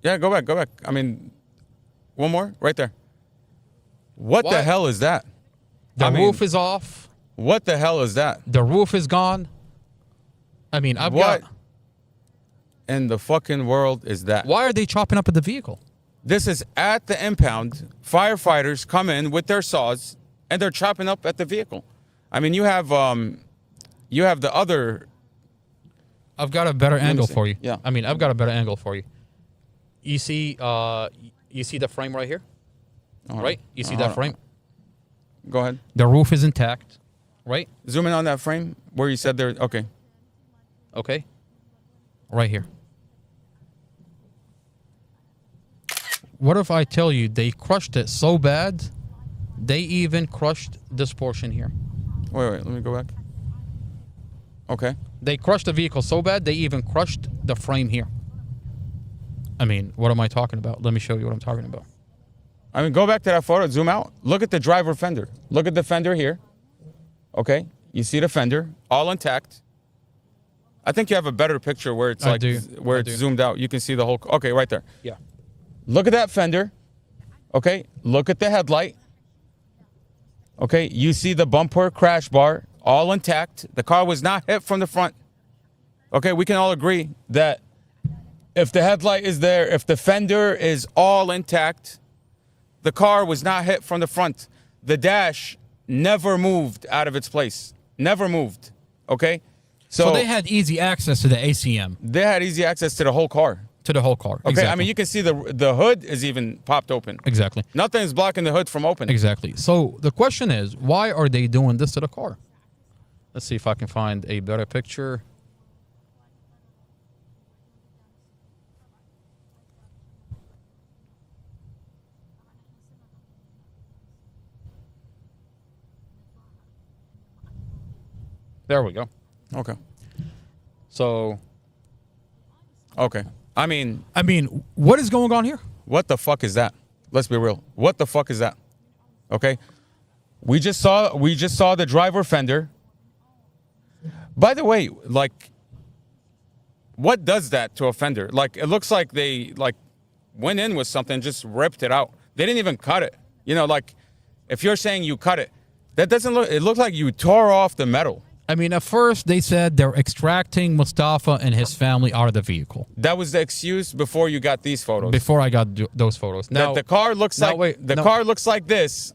Yeah, go back, go back. I mean, one more, right there. What the hell is that? The roof is off. What the hell is that? The roof is gone. I mean, What in the fucking world is that? Why are they chopping up at the vehicle? This is at the impound. Firefighters come in with their saws and they're chopping up at the vehicle. I mean, you have the other. I've got a better angle for you. Yeah. I mean, I've got a better angle for you. You see the frame right here? Right? You see that frame? Go ahead. The roof is intact, right? Zoom in on that frame where you said there. Okay. Okay. Right here. What if I tell you they crushed it so bad, they even crushed this portion here? Wait, let me go back. Okay. They crushed the vehicle so bad, they even crushed the frame here. I mean, what am I talking about? Let me show you what I'm talking about. I mean, go back to that photo, zoom out. Look at the driver fender. Look at the fender here. Okay. You see the fender, all intact. I think you have a better picture where it's zoomed out. You can see the whole. Okay, right there. Yeah. Look at that fender. Okay. Look at the headlight. Okay. You see the bumper crash bar, all intact. The car was not hit from the front. Okay. We can all agree that if the headlight is there, if the fender is all intact, the car was not hit from the front. The dash never moved out of its place. Never moved. Okay? So they had easy access to the ACM. They had easy access to the whole car. To the whole car. Okay, exactly. I mean, you can see the hood is even popped open. Exactly. Nothing's blocking the hood from opening. Exactly. So the question is, why are they doing this to the car? Let's see if I can find a better picture. There we go. Okay. So. Okay. I mean, what is going on here? What the fuck is that? Let's be real. What the fuck is that? Okay. We just saw the driver fender. By the way, like, what does that to a fender? Like, it looks like they went in with something, just ripped it out. They didn't even cut it. You know, like, if you're saying you cut it, that doesn't look. It looked like you tore off the metal. I mean, at first they said they're extracting Mustapha and his family out of the vehicle. That was the excuse before you got these photos. Before I got those photos. Now the car looks car looks like this.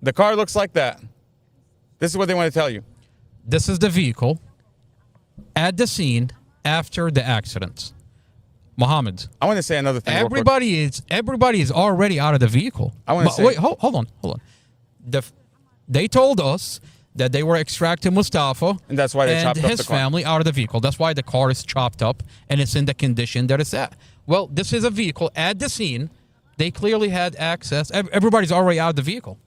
The car looks like that. This is what they want to tell you. This is the vehicle at the scene after the accident. Mohammed, I want to say another thing. Everybody is already out of the vehicle. I want to say. Wait, hold on. They told us that they were extracting Mustapha and that's why they chopped up his the car. family out of the vehicle. That's why the car is chopped up and it's in the condition that it's at. Well, this is a vehicle at the scene. They clearly had access. Everybody's already out of the vehicle.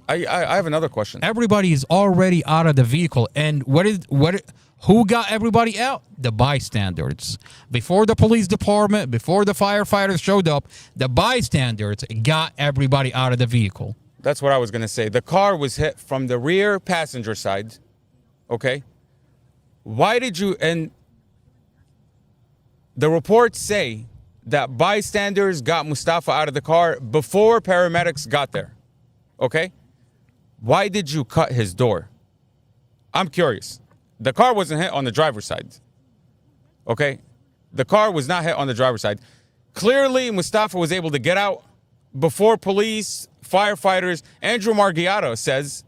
I have another question. Everybody is already out of the vehicle, and who got everybody out? The bystanders. Before the police department, before the firefighters showed up, the bystanders got everybody out of the vehicle. That's what I was going to say. The car was hit from the rear passenger side. Okay. Why did you, and the reports say that bystanders got Mustapha out of the car before paramedics got there. Okay. Why did you cut his door? I'm curious. The car wasn't hit on the driver's side. Okay. The car was not hit on the driver's side. Clearly, Mustapha was able to get out before police, firefighters. Andrew Marghiato says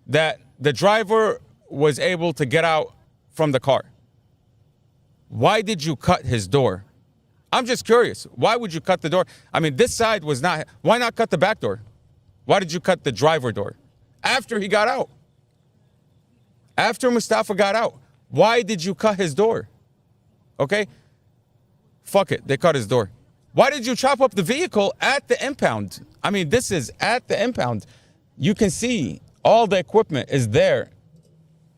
that the driver was able to get out from the car. Why did you cut his door? I'm just curious. Why would you cut the door? I mean, this side was not. Why not cut the back door? Why did you cut the driver door? After he got out. After Mustapha got out. Why did you cut his door? Okay? Fuck it. They cut his door. Why did you chop up the vehicle at the impound? I mean, this is at the impound. You can see all the equipment is there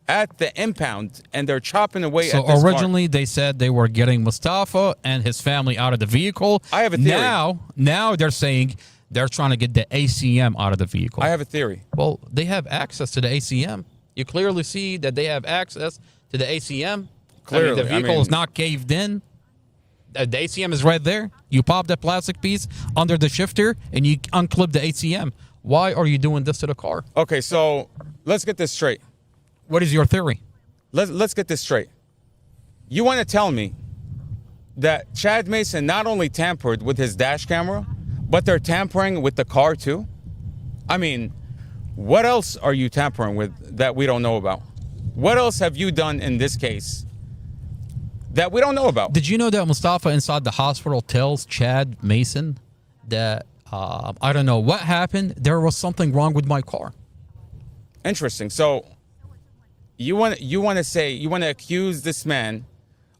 at the impound, and they're chopping away at this So originally they said they were getting Mustapha and his family out of the vehicle. I have a theory. Now they're saying they're trying to get the ACM out of the vehicle. I have a theory. Well, they have access to the ACM. You clearly see that they have access to the ACM. Clearly. I mean, the vehicle is not caved in. The ACM is right there. You pop the plastic piece under the shifter and you unclip the ACM. Why are you doing this to the car? Okay, so let's get this straight. What is your theory? Let's get this straight. You want to tell me that Chad Mason not only tampered with his dash camera, but they're tampering with the car too? I mean, what else are you tampering with that we don't know about? What else have you done in this case that we don't know about? Did you know that Mustapha inside the hospital tells Chad Mason that, I don't know what happened, there was something wrong with my car? Interesting. So you want to accuse this man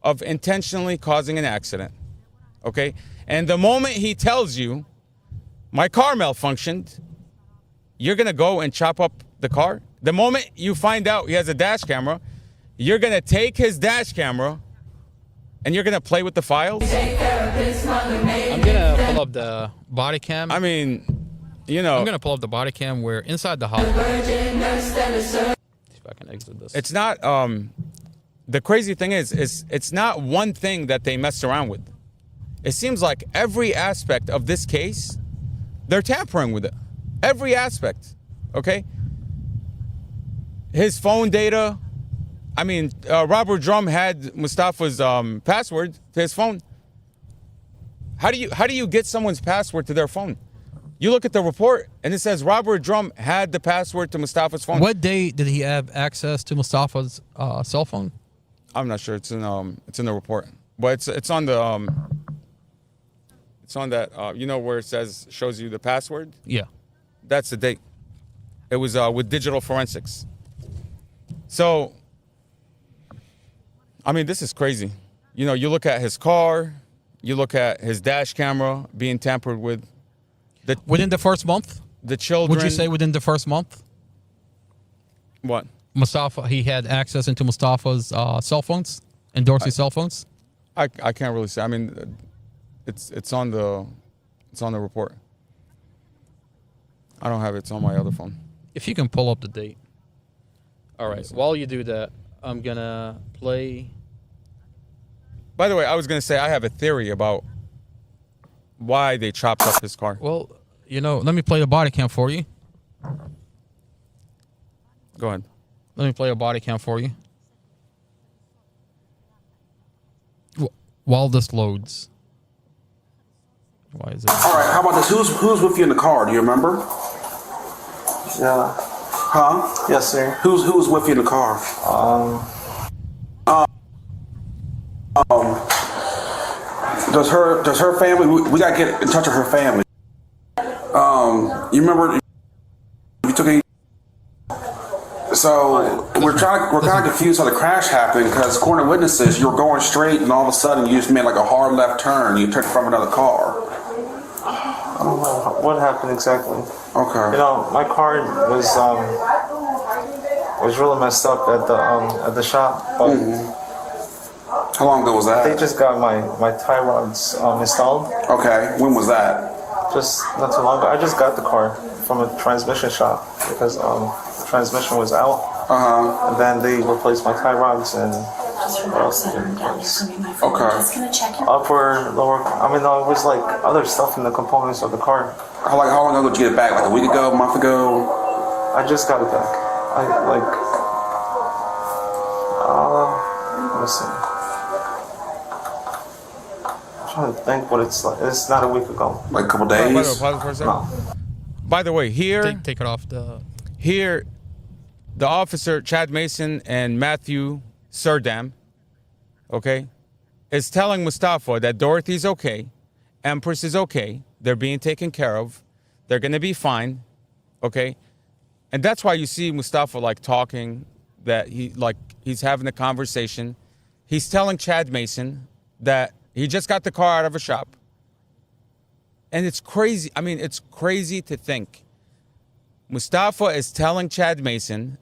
of intentionally causing an accident, okay? And the moment he tells you my car malfunctioned, you're gonna go and chop up the car. The moment you find out he has a dash camera, you're gonna take his dash camera and you're gonna play with the files. I'm gonna pull up the body cam. I mean, you know, I'm gonna pull up the body cam where inside the hospital. See if I can exit this. it's not. The crazy thing is it's not one thing that they messed around with. It seems like every aspect of this case, they're tampering with it. Every aspect, okay? His phone data. I mean, Robert Drum had Mustapha's password to his phone. How do you get someone's password to their phone? You look at the report and it says Robert Drum had the password to Mustapha's phone. What day did he have access to Mustapha's cell phone? I'm not sure. It's in the report, but it's on the it's on that you know where it says shows you the password. Yeah. That's the date. It was with digital forensics. So, I mean, this is crazy. You know, you look at his car, you look at his dash camera being tampered with. Within the first month? The children. Would you say within the first month? What? Mustafa, he had access into Mustafa's cell phones and Dorsey's cell phones? I can't really say. I mean, it's on the report. I don't have it. It's on my other phone. If you can pull up the date. All right. While you do that, I'm going to play. By the way, I was going to say I have a theory about why they chopped up his car. Well, you know, let me play the body cam for you. Go ahead. Let me play a body cam for you. While this loads. Why is it? All right, how about this? Who's with you in the car? Do you remember? Yeah. Huh? Yes, sir. Who's with you in the car? Does her family? We gotta get in touch with her family. You remember? You took a. So we're kind of confused how the crash happened because according to witnesses, you were going straight and all of a sudden you just made like a hard left turn. You took from another car. I don't know what happened exactly. Okay. You know, my car was really messed up at the shop, but How long ago was that? they just got my tie rods installed. Okay. When was that? Just not too long ago. I just got the car from a transmission shop because the transmission was out. And then they replaced my tie rods and what else did they replace? Okay. Upper, lower. I mean, no, it was like other stuff in the components of the car. How long ago did you get it back? Like a week ago, a month ago? I just got it back. Let me see. I'm trying to think what it's like. It's not a week ago. Like a couple By the way, days? pause for a second. No. By the way, here Take it off the. Here, the officer, Chad Mason and Matthew Surdam, okay, is telling Mustapha that Dorothy's okay, Empress is okay, they're being taken care of, they're going to be fine, okay? And that's why you see Mustapha like talking, that he's having a conversation. He's telling Chad Mason that he just got the car out of a shop. And it's crazy. I mean, it's crazy to think. Mustapha is telling Chad Mason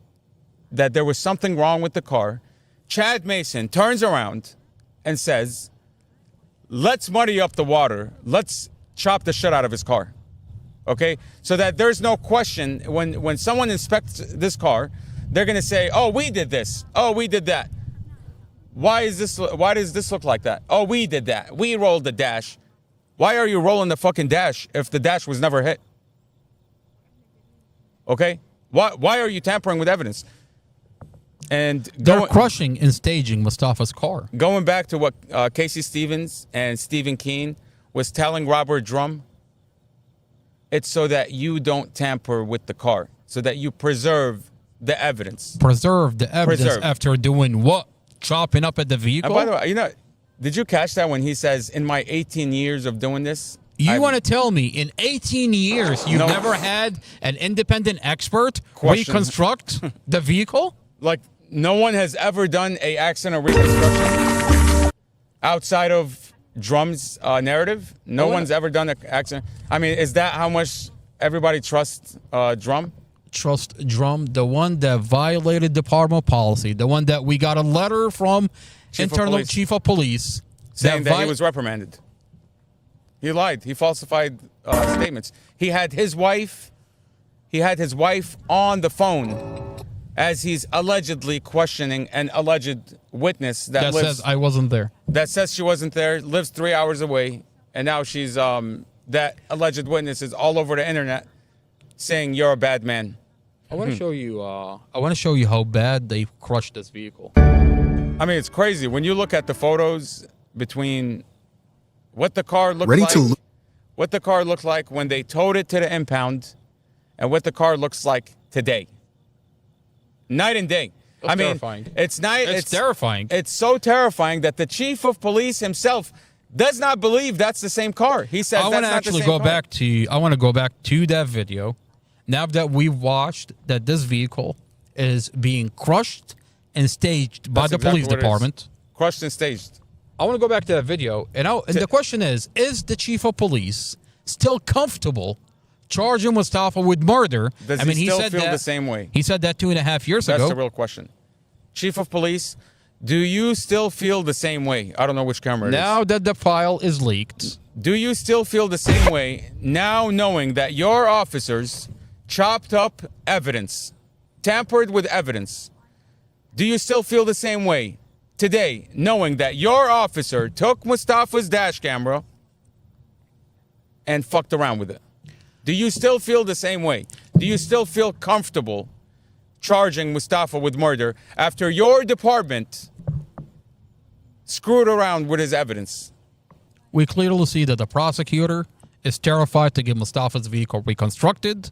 that there was something wrong with the car. Chad Mason turns around and says, let's muddy up the water. Let's chop the shit out of his car. Okay? So that there's no question when someone inspects this car, they're going to say, oh, we did this. Oh, we did that. Why does this look like that? Oh, we did that. We rolled the dash. Why are you rolling the fucking dash if the dash was never hit? Okay? Why are you tampering with evidence? And They're crushing and staging Mustapha's car. going back to what Casey Stevens and Stephen Keene was telling Robert Drum, it's so that you don't tamper with the car, so that you preserve the evidence. Preserve the evidence Preserve. after doing what? Chopping up at the And vehicle? by the way, did you catch that when he says, in my 18 years of doing this? You want to tell me in 18 years you've No. never had an independent expert Question. reconstruct the vehicle? Like, no one has ever done a accident reconstruction outside of Drum's narrative. No one's ever done an accident. I mean, is that how much everybody trusts Drum? Trust Drum, the one that violated department policy, the one that we got a letter from Chief of internal Police. chief of police Saying that he was reprimanded. He lied. He falsified statements. He had his wife on the phone as he's allegedly questioning an alleged witness that says I wasn't there. that says she wasn't there, lives 3 hours away, and now she's that alleged witness is all over the internet saying you're a bad man. I want to show you. I want to show you how bad they crushed this vehicle. I mean, it's crazy when you look at the photos between what the car looked like, what the car looked like when they towed it to the impound, and what the car looks like today. Night and day. That's I mean, terrifying. it's terrifying. It's so terrifying that the chief of police himself does not believe that's the same car. He says I want to actually go back to. I want to go back to that video. Now that we've watched that this vehicle is being crushed and staged by That's the exactly police what it is. department. Crushed and staged. I want to go back to that video, and the question is the chief of police still comfortable charging Mustapha with murder? Does I mean, he still said feel that, the same way? He said that 2.5 years That's ago. the real question. Chief of police, do you still feel the same way? I don't know which camera it is. Now that the file is leaked, Do you still feel the same way now knowing that your officers chopped up evidence, tampered with evidence? Do you still feel the same way today knowing that your officer took Mustapha's dash camera and fucked around with it? Do you still feel the same way? Do you still feel comfortable charging Mustapha with murder after your department screwed around with his evidence? we clearly see that the prosecutor is terrified to get Mustapha's vehicle reconstructed.